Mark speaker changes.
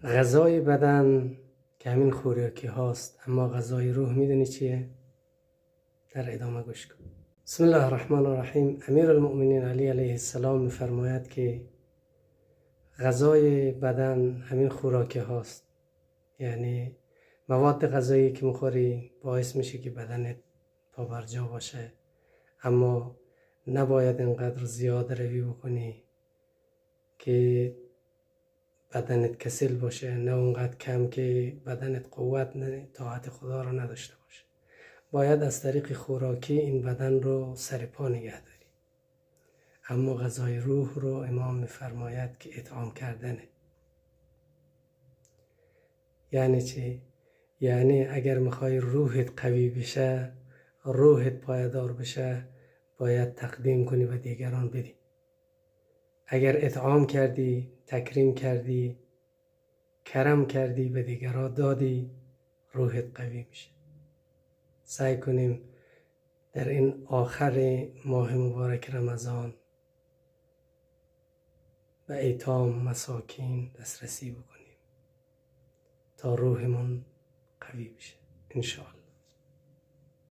Speaker 1: غذای بدن که همین خوراکی هاست، اما غذای روح میدونی چیه؟ در ادامه گوش کن. بسم الله الرحمن الرحیم. امیر المؤمنین علی علیه السلام میفرماید که غذای بدن همین خوراکی هاست، یعنی مواد غذایی که میخوری باعث میشه که بدنت پابرجا باشه، اما نباید اینقدر زیاد روی بکنی که بدنت کسل باشه، نه اونقدر کم که بدنت قوت طاعت خدا رو نداشته باشه. باید از طریق خوراکی این بدن رو سر پا نگه داری. اما غذای روح رو امام میفرماید که اطعام کردنه. یعنی چی؟ یعنی اگر میخوای روحت قوی بشه، روحت پایدار بشه، باید تقدیم کنی و دیگران بدی. اگر اطعام کردی، تکریم کردی، کرم کردی، به دیگران دادی، روحت قوی میشه. سعی کنیم در این آخر ماه مبارک رمضان به ایتام مساکین دسترسی بکنیم تا روحمون قوی بشه انشاءالله.